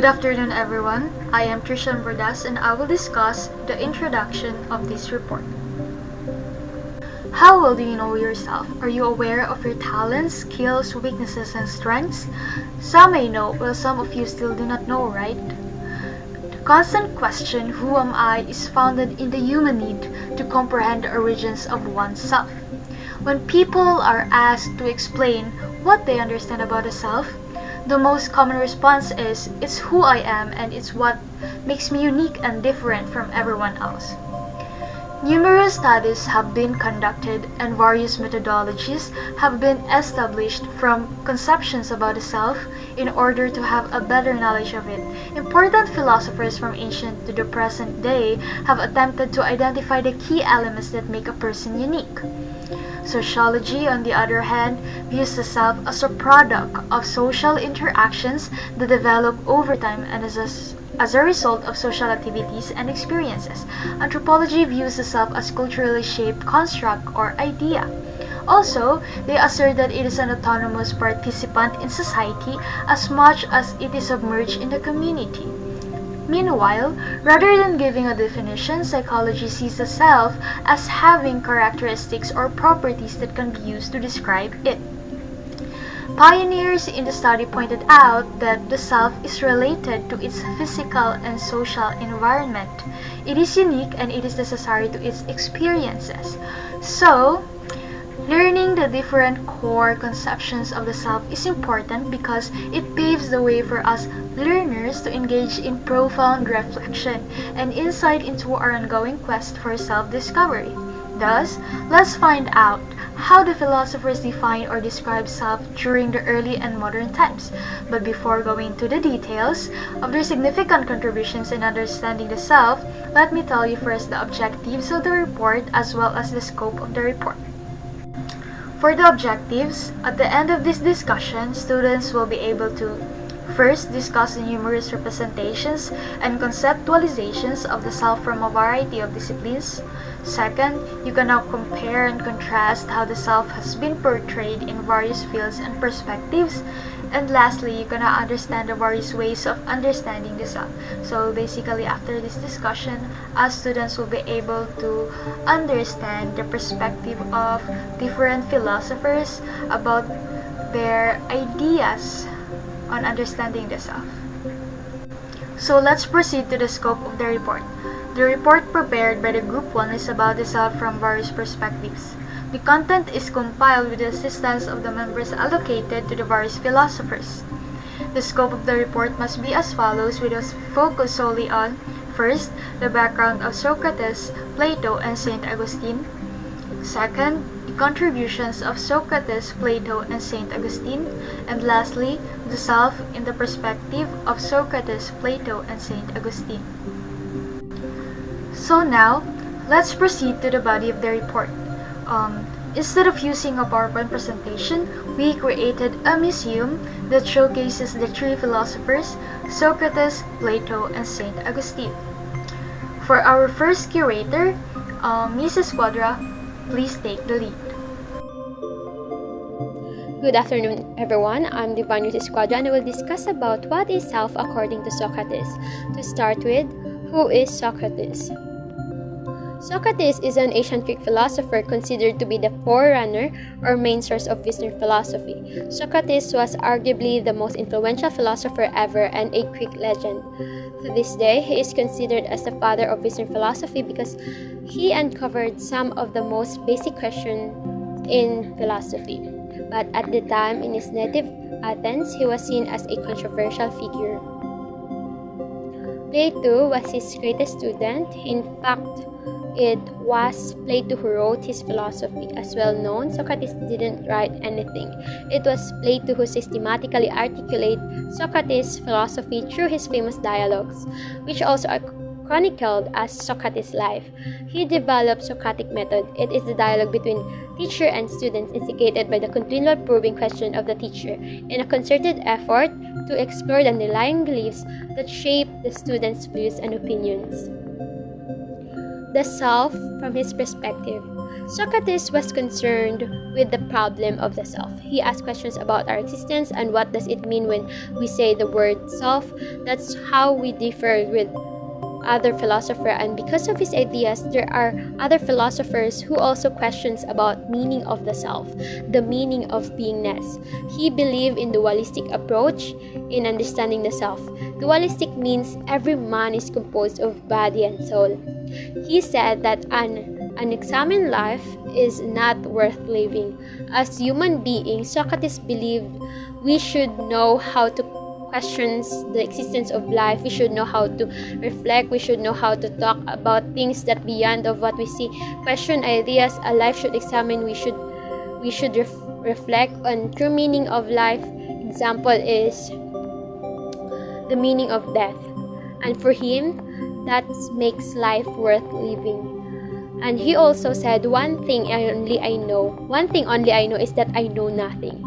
Good afternoon, everyone. I am Trishan Bordas and I will discuss the introduction of this report. How well do you know yourself? Are you aware of your talents, skills, weaknesses, and strengths? Some may know, while some of you still do not know, right? The constant question, who am I, is founded in the human need to comprehend the origins of oneself. When people are asked to explain what they understand about a self, the most common response is, it's who I am and it's what makes me unique and different from everyone else. Numerous studies have been conducted and various methodologies have been established from conceptions about the self in order to have a better knowledge of it. Important philosophers from ancient to the present day have attempted to identify the key elements that make a person unique. Sociology, on the other hand, views the self as a product of social interactions that develop over time and as a result of social activities and experiences. Anthropology views the self as culturally shaped construct or idea. Also, they assert that it is an autonomous participant in society as much as it is submerged in the community. Meanwhile, rather than giving a definition, psychology sees the self as having characteristics or properties that can be used to describe it. Pioneers in the study pointed out that the self is related to its physical and social environment. It is unique and it is necessary to its experiences. So, learning the different core conceptions of the self is important because it paves the way for us learners to engage in profound reflection and insight into our ongoing quest for self-discovery. Thus, let's find out how the philosophers define or describe self during the early and modern times. But before going to the details of their significant contributions in understanding the self, let me tell you first the objectives of the report as well as the scope of the report. For the objectives, at the end of this discussion, students will be able to first discuss the numerous representations and conceptualizations of the self from a variety of disciplines. Second, you can now compare and contrast how the self has been portrayed in various fields and perspectives. And lastly, you can now understand the various ways of understanding the self. So basically, after this discussion, us students will be able to understand the perspective of different philosophers about their ideas on understanding the self. So let's proceed to the scope of the report. The report prepared by the Group 1 is about the self from various perspectives. The content is compiled with the assistance of the members allocated to the various philosophers. The scope of the report must be as follows, with us focus solely on, first, the background of Socrates, Plato, and St. Augustine. Second, the contributions of Socrates, Plato, and St. Augustine. And lastly, the self in the perspective of Socrates, Plato, and St. Augustine. So now, let's proceed to the body of the report. Instead of using a PowerPoint presentation, we created a museum that showcases the three philosophers, Socrates, Plato, and St. Augustine. For our first curator, Mrs. Quadra, please take the lead. Good afternoon, everyone. I'm Divine Squadra and I will discuss about what is self according to Socrates. To start with, who is Socrates? Socrates is an ancient Greek philosopher considered to be the forerunner or main source of Western philosophy. Socrates was arguably the most influential philosopher ever and a Greek legend. To this day, he is considered as the father of Western philosophy because he uncovered some of the most basic questions in philosophy. But at the time, in his native Athens, he was seen as a controversial figure. Plato was his greatest student. In fact, it was Plato who wrote his philosophy. As well known, Socrates didn't write anything. It was Plato who systematically articulated Socrates' philosophy through his famous dialogues, which also are chronicled as Socrates' life. He developed Socratic method. It is the dialogue between teacher and students instigated by the continual probing question of the teacher in a concerted effort to explore the underlying beliefs that shape the students' views and opinions. The self from his perspective. Socrates was concerned with the problem of the self. He asked questions about our existence and what does it mean when we say the word self. That's how we differ with other philosophers, and because of his ideas there are other philosophers who also questions about meaning of the self, the meaning of beingness. He believed in dualistic approach in understanding the self. Dualistic means every man is composed of body and soul. He said that an unexamined life is not worth living. As human beings, Socrates believed we should know how to questions the existence of life. We should know how to reflect. We should know how to talk about things that beyond of what we see. Question ideas a life should examine. We should reflect on true meaning of life. Example is the meaning of death, and for him that makes life worth living. And he also said, one thing only I know is that I know nothing.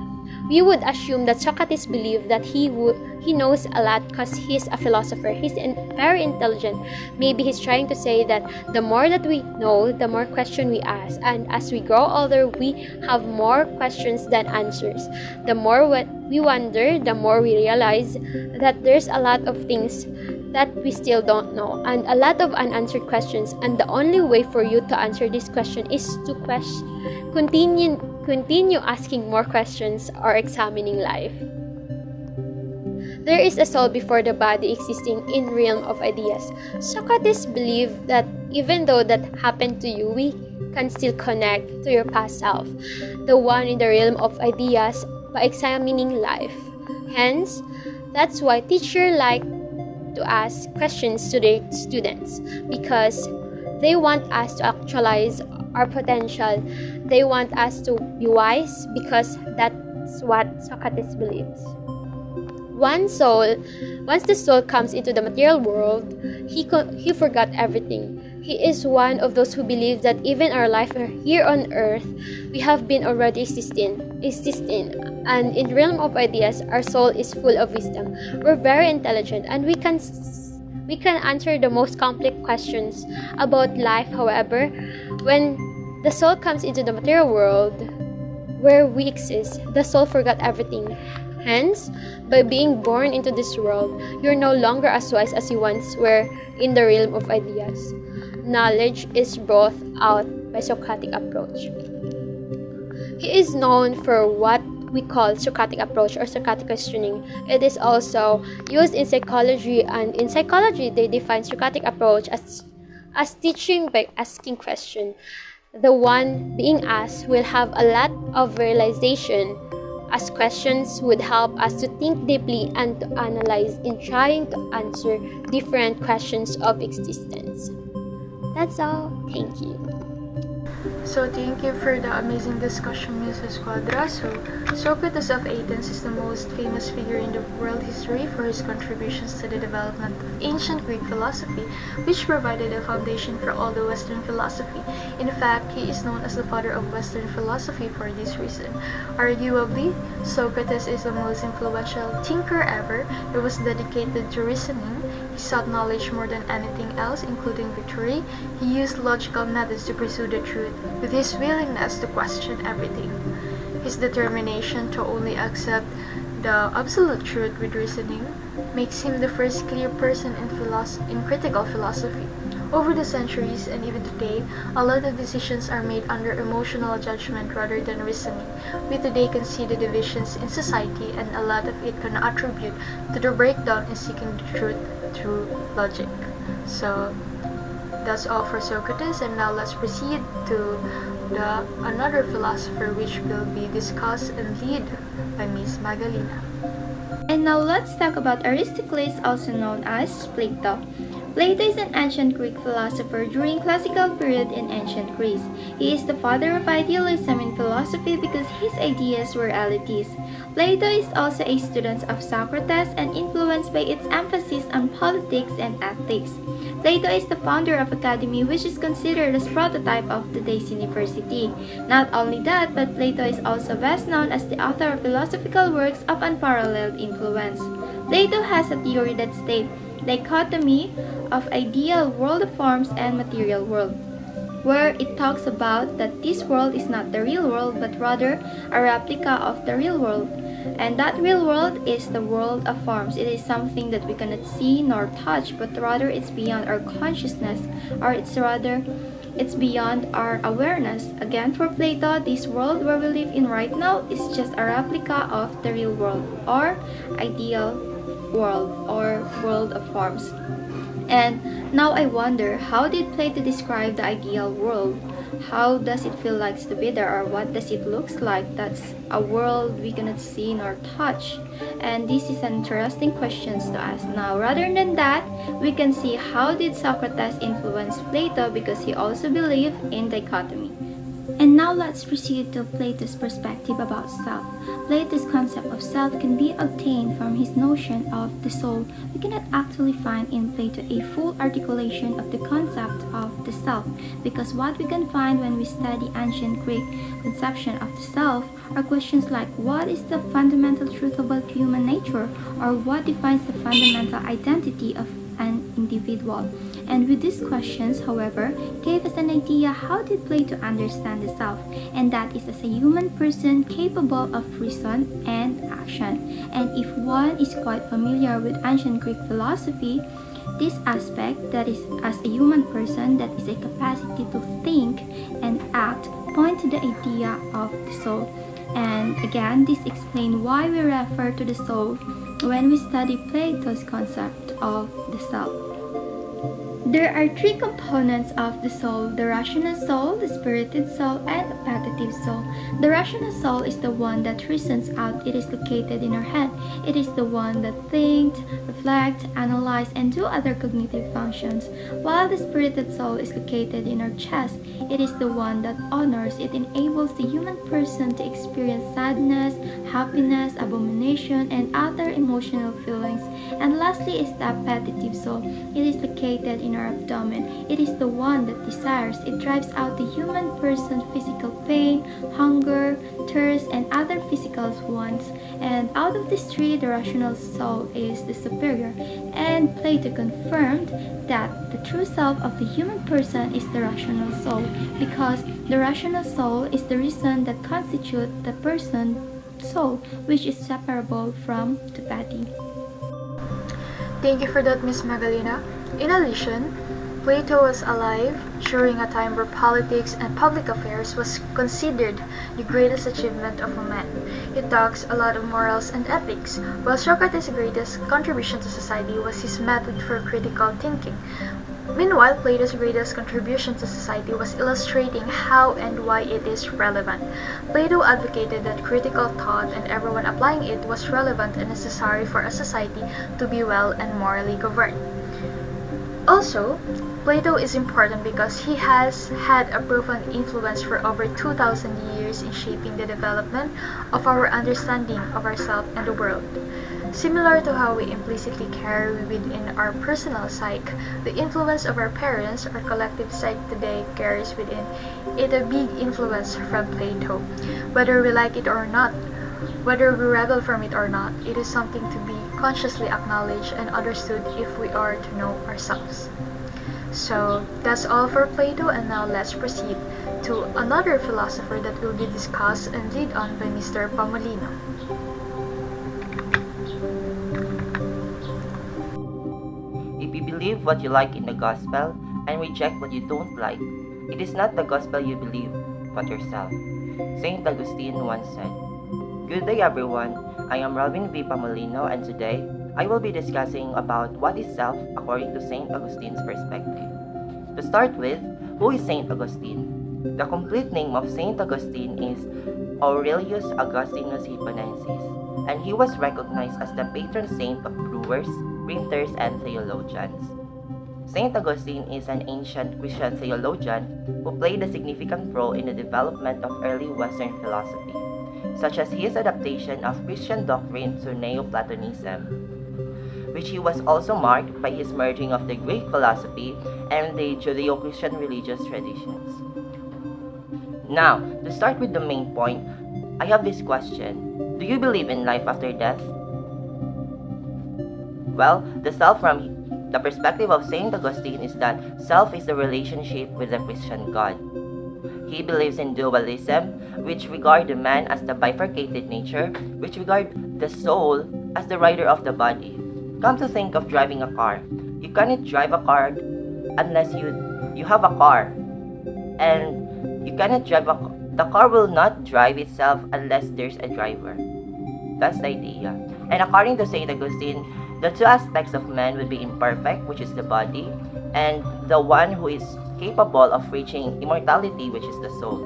We would assume that Socrates believed that he knows a lot because he's a philosopher. He's very intelligent. Maybe he's trying to say that the more that we know, the more questions we ask. And as we grow older, we have more questions than answers. The more we wonder, the more we realize that there's a lot of things that we still don't know and a lot of unanswered questions. And the only way for you to answer this question is to continue asking more questions or examining life. There is a soul before the body existing in realm of ideas. Socrates believed that even though that happened to you, we can still connect to your past self, the one in the realm of ideas, by examining life. Hence, that's why teachers like to ask questions to their students, because they want us to actualize our potential. They want us to be wise, because that's what Socrates believes. Once the soul comes into the material world, he forgot everything. He is one of those who believe that even our life here on earth, we have been already existing. And in the realm of ideas, our soul is full of wisdom. We're very intelligent, and we can answer the most complex questions about life. However, when the soul comes into the material world where we exist, the soul forgot everything. Hence, by being born into this world, you're no longer as wise as you once were in the realm of ideas. Knowledge is brought out by Socratic approach. He is known for what we call Socratic approach or Socratic questioning. It is also used in psychology, and in psychology, they define Socratic approach as teaching by asking questions. The one being asked will have a lot of realization, as questions would help us to think deeply and to analyze in trying to answer different questions of existence. That's all. Thank you. So thank you for the amazing discussion, Mrs. Quadra. So Socrates of Athens is the most famous figure in the world history for his contributions to the development of ancient Greek philosophy, which provided a foundation for all the Western philosophy. In fact, he is known as the father of Western philosophy for this reason. Arguably, Socrates is the most influential thinker ever. He was dedicated to reasoning. He sought knowledge more than anything else, including victory. He used logical methods to pursue the truth, with his willingness to question everything. His determination to only accept the absolute truth with reasoning makes him the first clear person in critical philosophy. Over the centuries and even today, a lot of decisions are made under emotional judgment rather than reasoning. We today can see the divisions in society, and a lot of it can attribute to the breakdown in seeking the truth through logic. So that's all for Socrates, and now let's proceed to another philosopher which will be discussed and led by Miss Magalina. And now let's talk about Aristocles, also known as Plato. Plato is an ancient Greek philosopher during classical period in ancient Greece. He is the father of idealism in philosophy because his ideas were realities. Plato is also a student of Socrates and influenced by its emphasis on politics and ethics. Plato is the founder of Academy, which is considered as prototype of today's university. Not only that, but Plato is also best known as the author of philosophical works of unparalleled influence. Plato has a theory that states dichotomy of ideal world forms and material world. where it talks about that this world is not the real world but rather a replica of the real world. And that real world is the world of forms. It is something that we cannot see nor touch, but rather it's beyond our consciousness, or it's beyond our awareness. Again, for Plato, this world where we live in right now is just a replica of the real world, or ideal world, or world of forms. And now I wonder, how did Plato describe the ideal world? How does it feel like to be there, or what does it look like? That's a world we cannot see nor touch. And this is an interesting question to ask. Now, rather than that, we can see how did Socrates influence Plato, because he also believed in dichotomy. And now let's proceed to Plato's perspective about self. Plato's concept of self can be obtained from his notion of the soul. We cannot actually find in Plato a full articulation of the concept of the self, because what we can find when we study ancient Greek conception of the self are questions like what is the fundamental truth about human nature, or what defines the fundamental identity of an individual. And with these questions, however, gave us an idea how did Plato understand the self, and that is as a human person capable of reason and action. And if one is quite familiar with ancient Greek philosophy, this aspect, that is as a human person, that is a capacity to think and act, point to the idea of the soul. And again, this explains why we refer to the soul when we study Plato's concept of the self. There are three components of the soul: the rational soul, the spirited soul, and the appetitive soul. The rational soul is the one that reasons out. It is located in our head. It is the one that thinks, reflects, analyzes, and do other cognitive functions. While the spirited soul is located in our chest, it is the one that honors. It enables the human person to experience sadness, happiness, abomination, and other emotional feelings. And lastly is the appetitive soul. It is located in our abdomen. It is the one that desires. It drives out the human person's physical pain, hunger, thirst, and other physical wants. And out of these three, the rational soul is the superior. And Plato confirmed that the true self of the human person is the rational soul, because the rational soul is the reason that constitutes the person's soul, which is separable from the body. Thank you for that, Miss Magalina. In addition, Plato was alive during a time where politics and public affairs was considered the greatest achievement of a man. He talks a lot of morals and ethics, while Socrates' greatest contribution to society was his method for critical thinking. Meanwhile, Plato's greatest contribution to society was illustrating how and why it is relevant. Plato advocated that critical thought and everyone applying it was relevant and necessary for a society to be well and morally governed. Also, Plato is important because he has had a profound influence for over 2,000 years in shaping the development of our understanding of ourselves and the world. Similar to how we implicitly carry within our personal psyche the influence of our parents, our collective psyche today carries within it a big influence from Plato. Whether we like it or not, whether we rebel from it or not, it is something to be consciously acknowledged and understood if we are to know ourselves. So that's all for Plato, and now let's proceed to another philosopher that will be discussed and lead on by Mr. Pamolino. If you believe what you like in the gospel and reject what you don't like, it is not the gospel you believe, but yourself. Saint Augustine once said. Good day everyone, I am Robin V. Pamolino, and today I will be discussing about what is self according to Saint Augustine's perspective. To start with, who is Saint Augustine? The complete name of Saint Augustine is Aurelius Augustinus Hipponensis, and he was recognized as the patron saint of brewers, printers, and theologians. Saint Augustine is an ancient Christian theologian who played a significant role in the development of early Western philosophy, such as his adaptation of Christian doctrine to Neoplatonism, which he was also marked by his merging of the Greek philosophy and the Judeo-Christian religious traditions. Now, to start with the main point, I have this question. Do you believe in life after death? Well, the self from The perspective of St. Augustine is that self is the relationship with the Christian God. He believes in dualism, which regard the man as the bifurcated nature, which regard the soul as the rider of the body. Come to think of driving a car. You cannot drive a car unless you have a car. And you cannot drive the car will not drive itself unless there's a driver. That's the idea. And according to St. Augustine, the two aspects of man would be imperfect, which is the body, and the one who is capable of reaching immortality, which is the soul.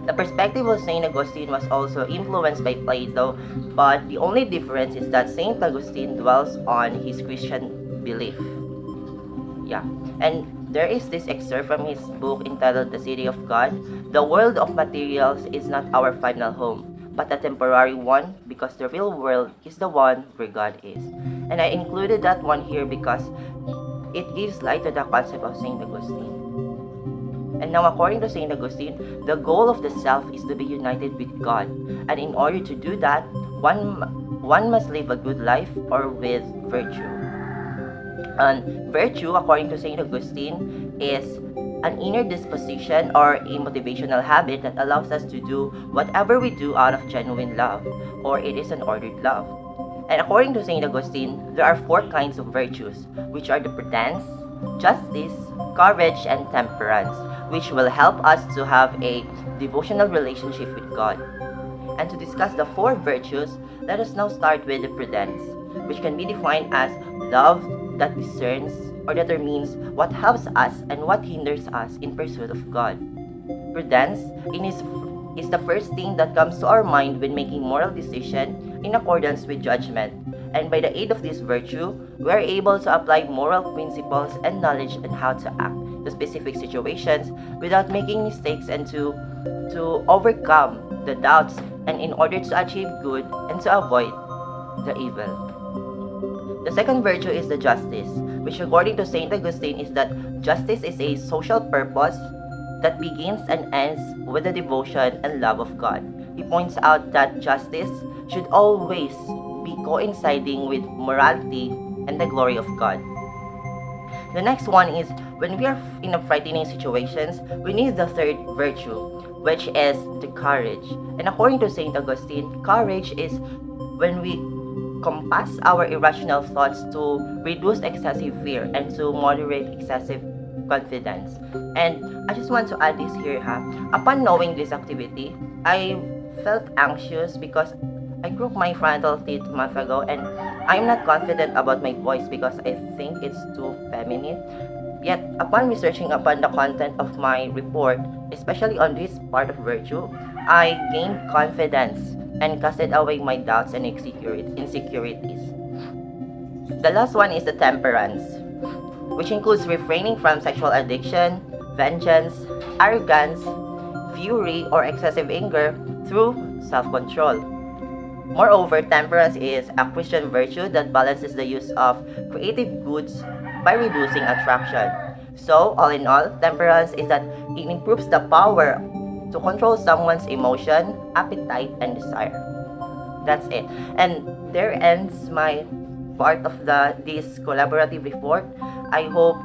The perspective of St. Augustine was also influenced by Plato, but the only difference is that St. Augustine dwells on his Christian belief. Yeah, and there is this excerpt from his book entitled The City of God. The world of materials is not our final home, but a temporary one, because the real world is the one where God is. And I included that one here because it gives light to the concept of St. Augustine. And now, according to St. Augustine, the goal of the self is to be united with God. And in order to do that, one must live a good life or with virtue. And virtue, according to St. Augustine, is an inner disposition or a motivational habit that allows us to do whatever we do out of genuine love, or it is an ordered love. And according to St. Augustine, there are 4 kinds of virtues, which are the prudence, justice, courage, and temperance, which will help us to have a devotional relationship with God. And to discuss the 4 virtues, let us now start with the prudence, which can be defined as love that discerns or determines what helps us and what hinders us in pursuit of God. Prudence is the first thing that comes to our mind when making moral decisions in accordance with judgment. And by the aid of this virtue, we are able to apply moral principles and knowledge on how to act to specific situations without making mistakes, and to overcome the doubts, and in order to achieve good and to avoid the evil. The second virtue is the justice, which according to St. Augustine is that justice is a social purpose that begins and ends with the devotion and love of God. He points out that justice should always be coinciding with morality and the glory of God. The next one is when we are in a frightening situations, we need the third virtue, which is the courage. And according to St. Augustine, courage is when we compass our irrational thoughts to reduce excessive fear and to moderate excessive confidence. And I just want to add this here, upon knowing this activity, I felt anxious because I broke my frontal teeth a month ago, and I'm not confident about my voice because I think it's too feminine. Yet, upon researching upon the content of my report, especially on this part of virtue, I gained confidence and casted away my doubts and insecurities. The last one is the temperance, which includes refraining from sexual addiction, vengeance, arrogance, fury, or excessive anger through self-control. Moreover, temperance is a Christian virtue that balances the use of creative goods by reducing attraction. So, all in all, temperance is that it improves the power to control someone's emotion, appetite, and desire. That's it. And there ends my part of this collaborative report. I hope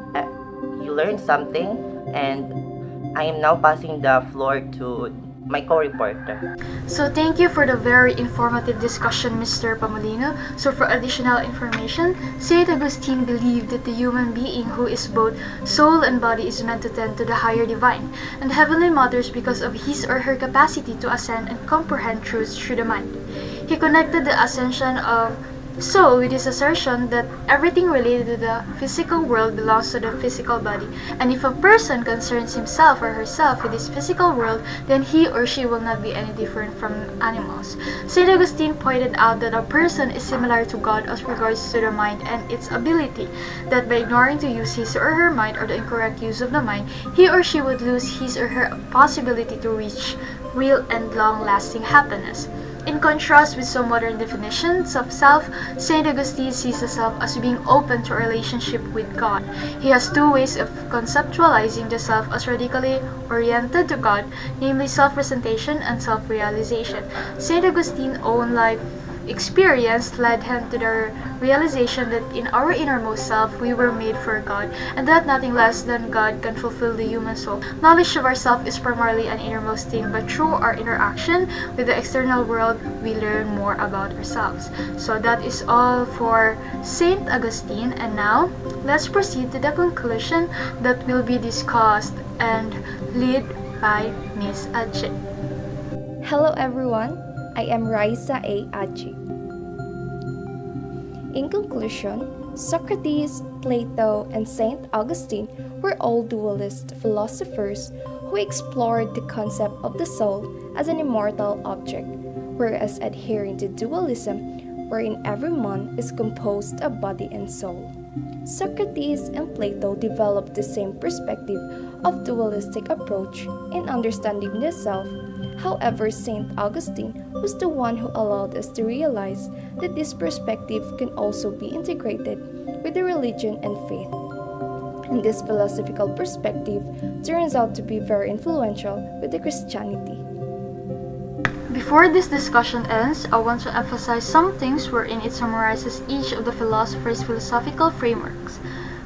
you learned something, and I am now passing the floor to my co-reporter. So thank you for the very informative discussion, Mr. Pamolino. So for additional information, St. Augustine believed that the human being who is both soul and body is meant to tend to the higher divine and heavenly matters because of his or her capacity to ascend and comprehend truths through the mind. He connected the ascension of soul with his assertion that everything related to the physical world belongs to the physical body, and if a person concerns himself or herself with this physical world, then he or she will not be any different from animals. St. Augustine pointed out that a person is similar to God as regards to the mind and its ability, that by ignoring to use his or her mind or the incorrect use of the mind, he or she would lose his or her possibility to reach real and long-lasting happiness. In contrast with some modern definitions of self, St. Augustine sees the self as being open to a relationship with God. He has 2 ways of conceptualizing the self as radically oriented to God, namely self-presentation and self-realization. St. Augustine's own life experience led him to the realization that in our innermost self we were made for God, and that nothing less than God can fulfill the human soul. Knowledge of ourself is primarily an innermost thing, but through our interaction with the external world, we learn more about ourselves. So that is all for Saint Augustine, and now let's proceed to the conclusion that will be discussed and led by Miss Ache. Hello everyone, I am Raisa A. Achi. In conclusion, Socrates, Plato, and St. Augustine were all dualist philosophers who explored the concept of the soul as an immortal object, whereas adhering to dualism, wherein every man is composed of body and soul. Socrates and Plato developed the same perspective of dualistic approach in understanding the self. However, St. Augustine was the one who allowed us to realize that this perspective can also be integrated with the religion and faith. And this philosophical perspective turns out to be very influential with the Christianity. Before this discussion ends, I want to emphasize some things wherein it summarizes each of the philosophers' philosophical frameworks.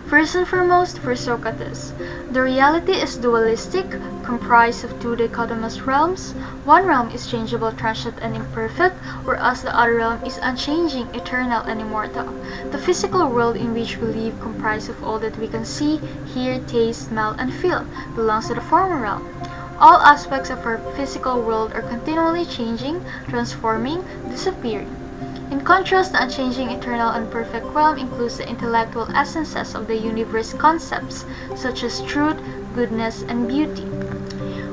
First and foremost, for Socrates, the reality is dualistic, comprised of two dichotomous realms. One realm is changeable, transient, and imperfect, whereas the other realm is unchanging, eternal, and immortal. The physical world in which we live, comprised of all that we can see, hear, taste, smell, and feel, belongs to the former realm. All aspects of our physical world are continually changing, transforming, disappearing. In contrast, the unchanging, eternal, and perfect realm includes the intellectual essences of the universe concepts, such as truth, goodness, and beauty.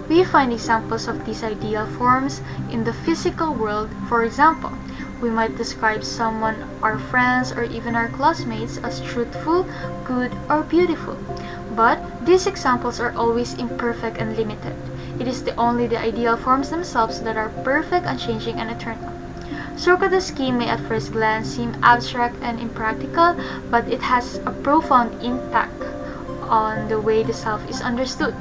We find examples of these ideal forms in the physical world. For example, we might describe someone, our friends, or even our classmates as truthful, good, or beautiful. But these examples are always imperfect and limited. It is only the ideal forms themselves that are perfect, unchanging, and eternal. Socrates' scheme may at first glance seem abstract and impractical, but it has a profound impact on the way the self is understood.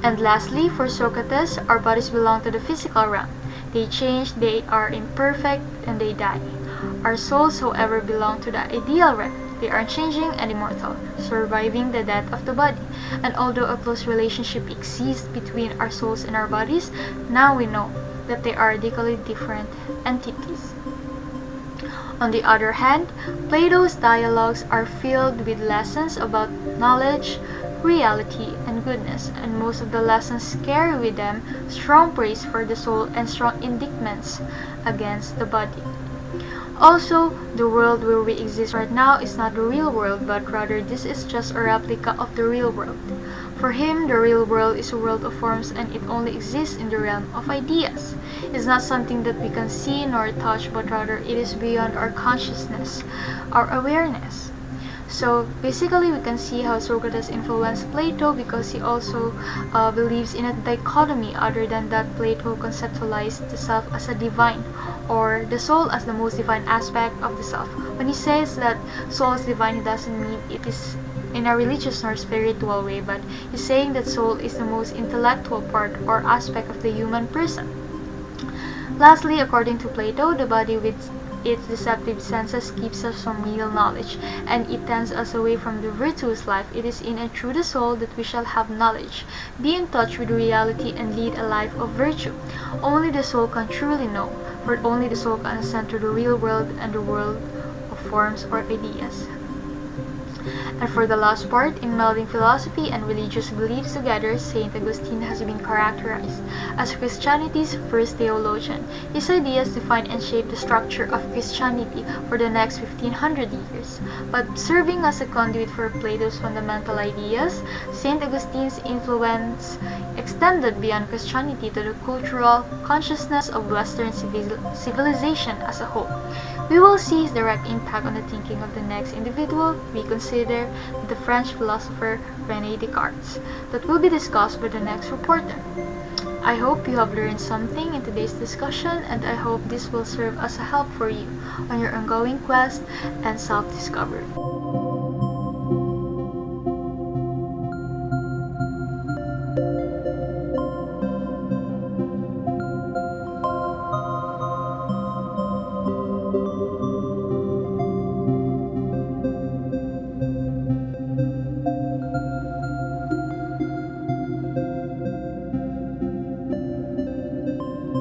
And lastly, for Socrates, our bodies belong to the physical realm. They change, they are imperfect, and they die. Our souls, however, belong to the ideal realm. They are unchanging and immortal, surviving the death of the body. And although a close relationship exists between our souls and our bodies, now we know that they are radically different entities. On the other hand, Plato's dialogues are filled with lessons about knowledge, reality, and goodness, and most of the lessons carry with them strong praise for the soul and strong indictments against the body. Also, the world where we exist right now is not the real world, but rather this is just a replica of the real world. For him, the real world is a world of forms, and it only exists in the realm of ideas. It's not something that we can see nor touch, but rather it is beyond our consciousness, our awareness. So basically, we can see how Socrates influenced Plato because he also believes in a dichotomy. Other than that, Plato conceptualized the self as a divine, or the soul as the most divine aspect of the self. When he says that soul is divine, he doesn't mean it is in a religious nor spiritual way, but he's saying that soul is the most intellectual part or aspect of the human person. Lastly, according to Plato, the body with its deceptive senses keeps us from real knowledge, and it tends us away from the virtuous life. It is in and through the soul that we shall have knowledge, be in touch with reality, and lead a life of virtue. Only the soul can truly know, for only the soul can ascend to the real world and the world of forms or ideas. And for the last part, in melding philosophy and religious beliefs together, Saint Augustine has been characterized as Christianity's first theologian. His ideas define and shape the structure of Christianity for the next 1500 years. But serving as a conduit for Plato's fundamental ideas, Saint Augustine's influence extended beyond Christianity to the cultural consciousness of Western civilization as a whole. We will see his direct impact on the thinking of the next individual. We consider the French philosopher René Descartes, that will be discussed by the next reporter. I hope you have learned something in today's discussion, and I hope this will serve as a help for you on your ongoing quest and self-discovery.